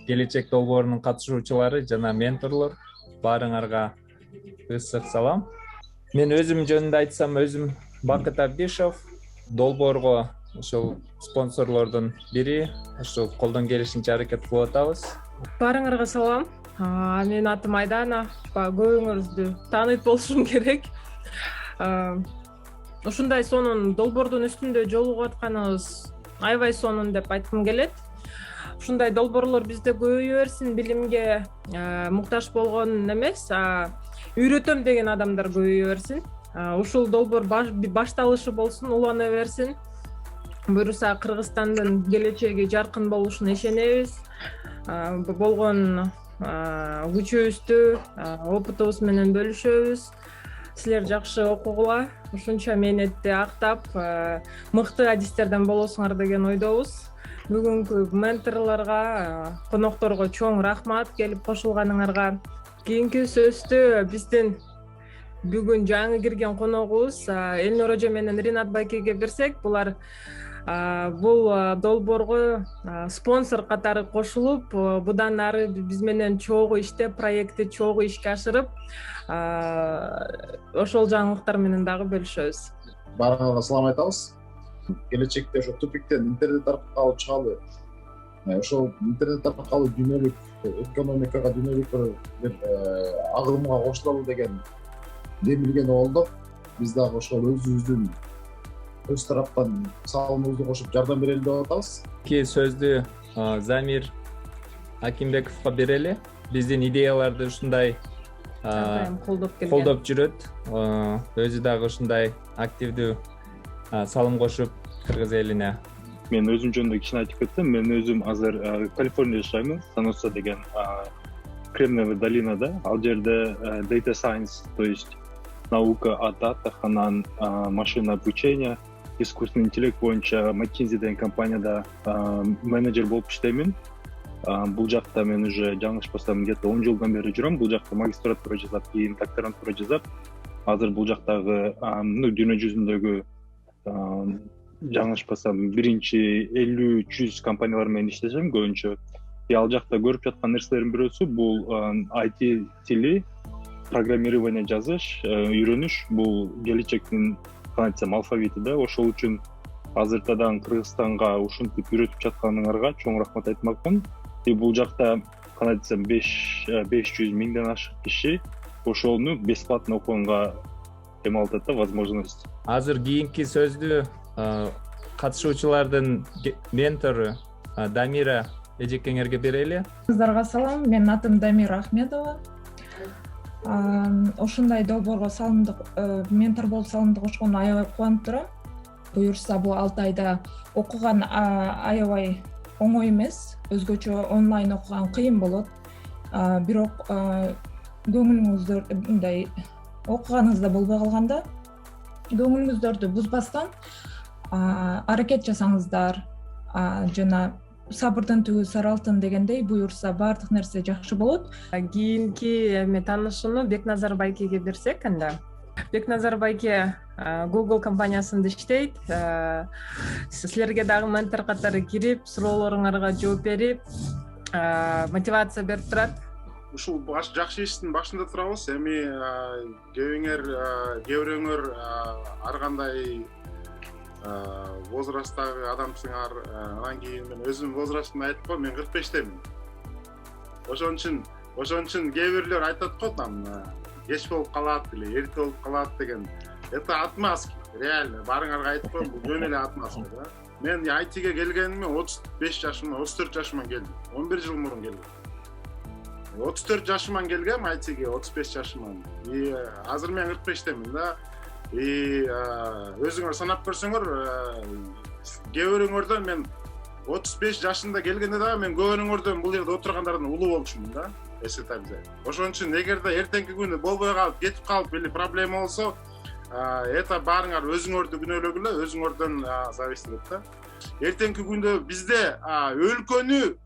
келечек долбоорунун катышуучулары жана менторлор баарыңарга ысык салам. Мен өзүм жөнүндө айтсам, өзүм Бакыт Абдишов, долбоорго ошол спонсорлордун бири, ошол колдон келишинче аракет кылып атабыз. Баарыңарга салам. Менин атым Айдана. Көбүңөрдү тааныйт болушум керек. Ушундай сонун долбоордун үстүндө жолугуп атканыбыз аябай сонун деп айткым келет. Ушундай долбоорлор бизде көбөйө берсин, билимге муктаж болгон эмес, үйрөтөм деген адамдар көбөйө берсин. Ушул долбоор башталышы болсун, улана берсин. Буюрса Кыргызстандын келечеги жаркын болушуна ишенебиз. Болгон күчүбүздү, опытыбыз менен бөлүшөбүз. Силер жакшы окугула, ушунча мээнетти актап, мыкты адистерден болосуңар деген ойдобуз. Бүгүнкү менторлорго, конокторго чоң рахмат келип кошулганыңарга. Кийинки сөздү биздин бүгүн жаңы кирген коногубуз Элнур эже менен Ринат байкеге берсек, булар бул долбоорго спонсор катары кошулуп, будан ары биз менен чогуу иштеп, проектти чогуу ишке ашырып, ошол жаңылыктар менен дагы бөлүшөбүз. Баарыңарга салам айтабыз. Келечекте ошо тупиктен интернет аркылуу чыгалы, ошол интернет аркылуу дүйнөлүк экономикага, дүйнөлүк бир агымга кошулалы деген демилген болдук. Биз дагы ошол өзүбүздүн өз тараптан салымыбызды кошуп жардам берели деп атабыз. Ки сөздү Замир Акимбековго берели. Биздин идеяларды ушундай колдоп жүрөт. Өзү дагы ушундай активдүү салым кошуп кыргыз элине. Мен өзүм жөнүндө кичине айтып кетсем, мен өзүм азыр Калифорнияда жашайм, Саноса деген Кремниевая долинада. Ал жерде data science, то есть наука о датах, анан машина обучения, искусственный интеллект боюнча McKinsey деген компанияда менеджер болуп иштеймин. Бул жакта мен уже жаңылышпасам где-то 10 жылдан бери жүрөм. Бул жакта магистратура жасап, кийин докторантура жасап, азыр бул жактагы дүйнө жүзүндөгү жаңылышпасам 150-100 компаниялар менен иштешем көбүнчө. Ал жакта көрүп жаткан нерселердин бирөөсү бул IT тили, программирование жазыш, үйрөнүш, бул келечектин канатсам алфавити да. Ошол үчүн азыртадан Кыргызстанга ушинтип үйрөтүп жатканыңарга чоң рахмат айтмакмын. Бул жакта канатсам 500 миңден ашык киши ошону бесплатно окуганга эмалып атат да, возможность. Азыр кийинки сөздү катышуучулардын ментору Дамира эжекеңерге берели. Кыздарга салам, менин атым Дамира Ахмедова. Ошондой долбоорго ментор болуп салымды кошконуна аябай кубанып турам. Буюрса бул 6 айда окуган аябай оңой эмес, өзгөчө онлайн окуган кыйын болот. Бирок көңүлүңүздөр мындай окуганыңызда болбой калганда, көңүлүңүздөрдү бузбастан аракет жасаңыздар, жана сабырдын түгү сары алтын дегендей, буюрса баардык нерсе жакшы болот. Кийинки таанышууну Бекназар байкеге берсек анда. Бекназар байке Google компаниясында иштейт. Силерге дагы ментор катары кирип, суроолоруңарга жооп берип, мотивация берип турат. Ушул жакшы иштин башында турабыз. Эми кээ-бирөөңөр ар кандай возрасттагы адамсыңар. Анан кийин мен өзүм возрастымды айтып коем, мен 45-темин. Ошон үчүн кээ бирлер айтат го, там кеч болуп калат или эрте болуп калат деген. Это отмазки. Реально, баарыңарга айтып коем, бул жөн эле отмазка да. Мен IT-ге келгениме 35 жашымда, 34 жашыман келдим. 11 жыл мурун келдим. 34 жашыман келгем IT-ге, 35 жашыман. Азыр мен 45-темин да. Өзүңөр санап көрсөңөр, кээ-бирөөңөрдөн мен 35 жашында келгенде дагы мен көбүнүңөрдөн бул жерде отургандардын улуу болчумун да. Ошон үчүн эгерде эртеңки күнү болбой калып, кетип калып или проблема болсо, это баарыңар өзүңөрдү күнөөлөгүлө, өзүңөрдөн зависит этет да. Эртеңки күндө бизде өлкөнү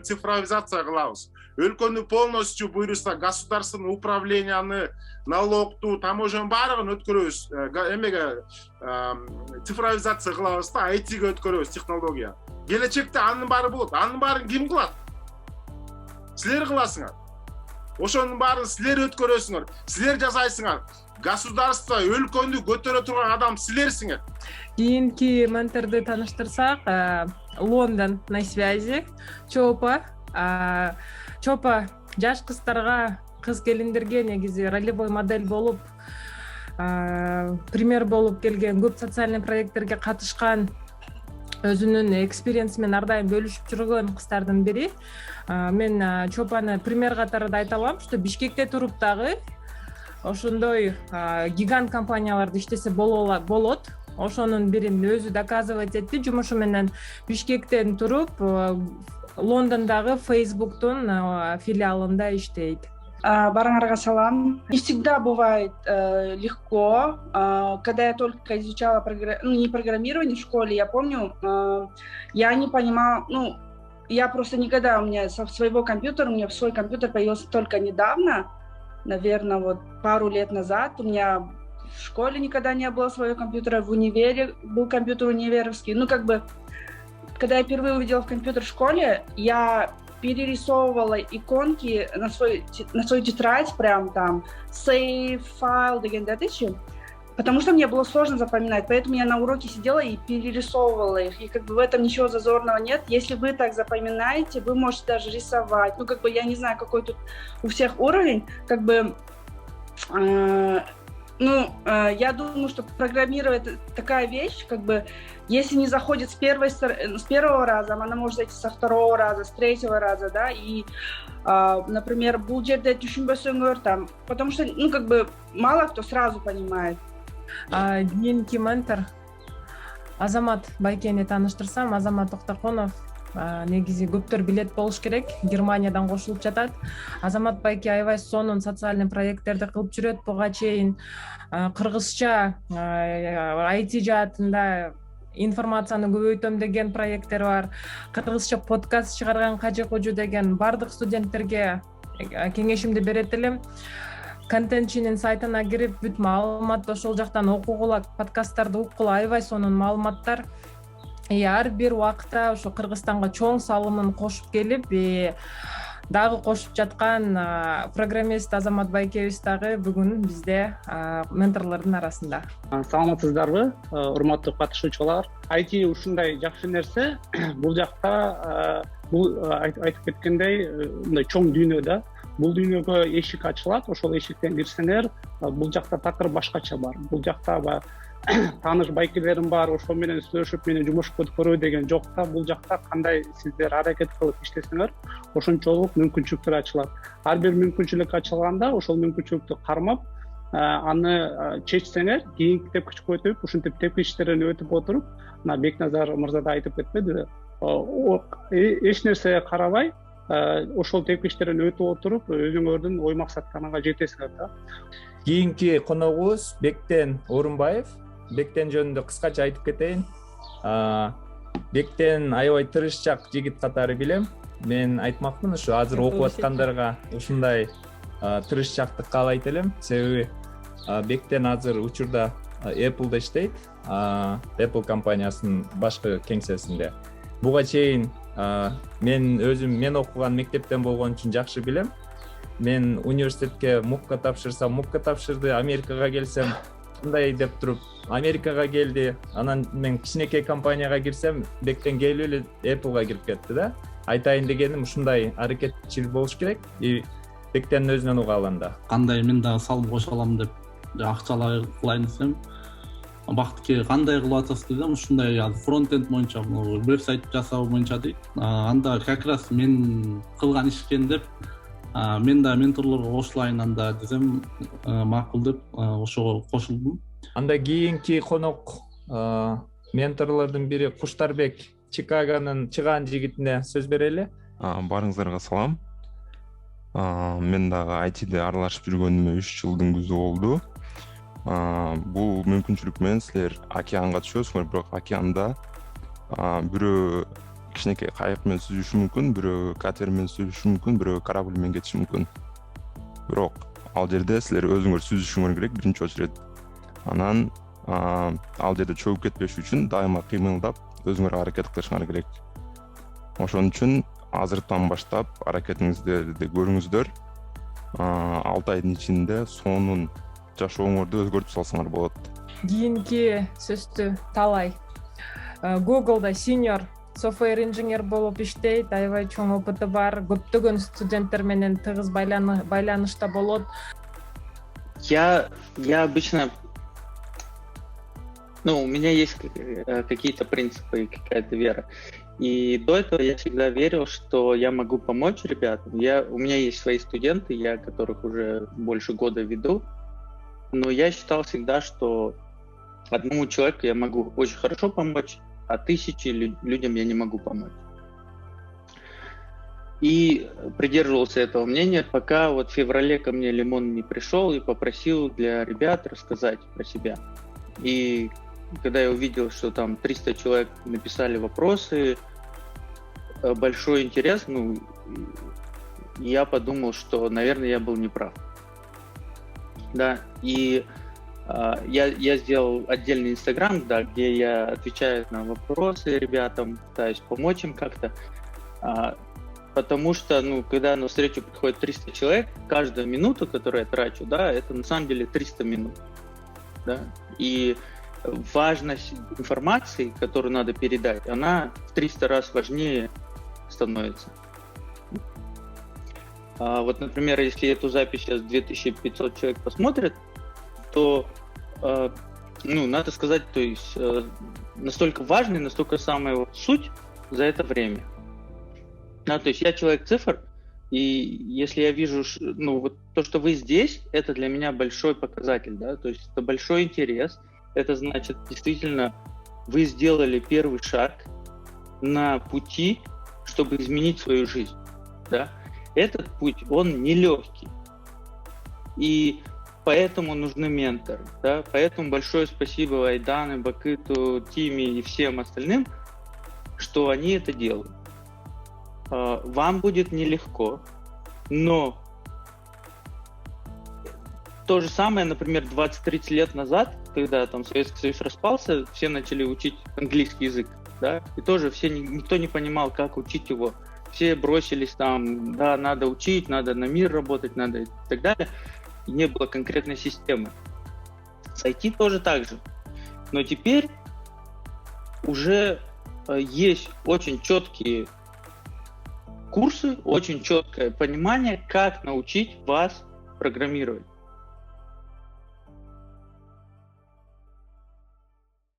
цифровизация кылабыз. Өлкөнү полностью буйруса государственный управленияны, налогту, таможняны баарыгын өткөрөбүз. Эмеге цифровизация кылабыз да, IT-ге өткөрөбүз технология. Келечекте анын баары болот. Анын баарын ким кылат? силер кыласыңар. Ошонун баарын силер өткөрөсүңөр, силер жасайсыңар. Государство, өлкөнү көтөрө турган адам силерсиңер. Кийинки менторду тааныштырсак, Лондон на связи. Чопа жаш кыздарга, кыз келиндерге негизи ролевой модель болуп, пример болуп келген, көп социальный проекттерге катышкан, өзүнүн экспириенсимен ар дайым бөлүшүп жүргөн кыздардын бири. Мен Чопаны пример катары да айта алам, что Бишкекте туруп дагы ошондой гигант компанияларды иштесе болот. Ошонун бирин өзү доказывать этти жумушу менен. Бишкектен туруп Лондондогу Facebook'тун филиалында иштейт. Барыңарга салам. Не всегда бывает легко. Когда я только изучала не программирование в школе, я помню, я не понимала, я просто никогда, у меня со своего компьютера, у меня свой компьютер появился только недавно, наверное, вот пару лет назад. У меня в школе никогда не было своего компьютера, в универе был компьютер универовский. Когда я впервые увидела в компьютер в школе, я перерисовывала иконки на свою тетрадь, прям там save, файл, потому что мне было сложно запоминать, поэтому я на уроке сидела и перерисовывала их, и в этом ничего зазорного нет. Если вы так запоминаете, вы можете даже рисовать, я не знаю, какой тут у всех уровень, я думаю, что программировать такая вещь, если не заходит с первого раза, она может зайти со второго раза, с третьего раза, да, и, например, бул жерде түшүнбөсөңөр там, потому что, мало кто сразу понимает. Кийинки ментор Азамат Байкени тааныштырсам, Азамат Токтоконов, негизи көптөр билет болуш керек, Германиядан кошулуп жатат. Азамат Байке аябай сонун социальный проекттерди кылып жүрөт буга чейин. Кыргызча IT жаатында информацияны көбөйтөм деген проекттер бар. Кыргызча подкаст чыгарган Кажы Кожу деген бардык студенттерге кеңешимди берет элем. Контентчинин сайтына кирип, бүт маалыматты ошол жактан окугула, подкасттарды уккула, аябай сонун маалыматтар. Ар бир убакта ошо Кыргызстанга чоң салымын кошуп келип, дагы кошуп жаткан программист Азамат Байкебиз дагы бүгүн бизде менторлордун арасында. Саламатсыздарбы, урматтуу катышуучулар? IT ушундай жакшы нерсе. Бул жакта айтып кеткендей, мындай чоң дүйнө да. Бул дүйнөгө эшик ачылат, ошол эшиктен кирсеңер, бул жакта такыр башкача бар. Бул жакта тааныш байкелерим бар, ошол менен сүйлөшүп мени жумушка өткөрүү деген жок да. Бул жакта кандай сиздер аракет кылып иштесеңер, ошончолук мүмкүнчүлүктөр ачылат. Ар бир мүмкүнчүлүк ачылганда, ошол мүмкүнчүлүктү кармап, аны чечсеңер, кийинки тепкичке өтүп, ушинтип тепкичтерин өтүп отуруп, мына Бекназар мырза да айтып кетпедиби? Эч нерсеге карабай, ошол тепкичтерин өтүп отуруп, өзүңөрдүн ой максаттарыңа жетесиңер да. Кийинки коногубуз Бектен Орунбаев. Бектен жөнүндө кыскача айтып кетейин. Бектен аябай тырышчак жигит катары билем. Мен айтмакмын, ушу азыр окуп аткандарга ушундай тырышчактык каалайт элем. Себеби Бектен азыр учурда Apple'да иштейт, Apple компаниясынын башкы кеңсесинде. Буга чейин мен окуган мектептен болгон үчүн жакшы билем. Мен университетке мукка тапшырсам, мукка тапшырды, Америкага келсем, мындай деп туруп, Америкага келди. Анан мен кичинекей компанияга кирсем, Бектен келип эле Apple'га кирип кетти да. Айтайын дегеним, ушундай аракетчил болуш керек. Бектен өзүнөн уга алганда. Кандай мен дагы салым кошо алам деп акчалай кылайын десем, бактыке кандай кылып атасыз десем, ушундай фронтенд боюнча, веб-сайт жасоо боюнча дейт. Анда как раз мен кылган иш экен деп, мен да менторлорго кошулайын анда десем, макул деп ошого кошулдум. Анда кийинки конок менторлордун бири Куштарбек, Чикагонун чыгаан жигитине сөз берели. Барыңыздарга салам. Мен дагы IT'де аралашып жүргөнүмө 3 жылдын күзү болду. Бул мүмкүнчүлүк менен силер океанга түшөсүңөр, бирок океанда бирөө кичинекей кайык менен сүзүшү мүмкүн, бирөө катер менен сүзүшү мүмкүн, бирөө корабль менен кетиши мүмкүн. Бирок ал жерде силер өзүңөр сүзүшүңөр керек биринчи очередь. Анан ал жерде чөгүп кетпеш үчүн дайыма кыймылдап өзүңөр аракет кылышыңар керек. Ошон үчүн азыртан баштап аракетиңиздерди көрүңүздөр. 6 айдын ичинде сонун жашооңорду өзгөртүп салсаңар болот. Кийинки сөздү Талай Google'да senior software engineer болуп иштейт, аябай чоң опыты бар, көптөгөн студенттер менен тыгыз байланышта болот. Я обычно, у меня есть какие-то принципы и какая-то вера. И до этого я всегда верил, что я могу помочь ребятам. У меня есть свои студенты, я которых уже больше года веду, но я считал всегда, что одному человеку я могу очень хорошо помочь, а 1000 людям я не могу помочь. И придерживался этого мнения, пока вот в феврале ко мне Лимон не пришел и попросил для ребят рассказать про себя. И когда я увидел, что там 300 человек написали вопросы, большой интерес, я подумал, что, наверное, я был неправ. Да, и я сделал отдельный Инстаграм, да, где я отвечаю на вопросы ребятам, пытаюсь помочь им как-то. Потому что, когда на встречу приходит 300 человек, каждая минута, которую я трачу, да, это на самом деле 300 минут. Да? И важность информации, которую надо передать, она в 300 раз важнее становится. Вот, например, если эту запись сейчас 2500 человек посмотрят, то, надо сказать, то есть настолько важной, настолько самая суть за это время. Да, то есть я человек цифр, и если я вижу, вот то, что вы здесь, это для меня большой показатель, да, то есть это большой интерес, это значит, действительно, вы сделали первый шаг на пути, чтобы изменить свою жизнь, да. Этот путь, он нелегкий, и поэтому нужны менторы, да, поэтому большое спасибо Айдану, Бакыту, Тиме и всем остальным, что они это делают. Вам будет нелегко, но то же самое, например, 20-30 лет назад, когда там Советский Союз распался, все начали учить английский язык, да, и тоже никто не понимал, как учить его. Все бросились там, да, надо учить, надо на мир работать, надо и так далее. И не было конкретной системы. С IT тоже так же. Но теперь уже есть очень четкие курсы, очень четкое понимание, как научить вас программировать.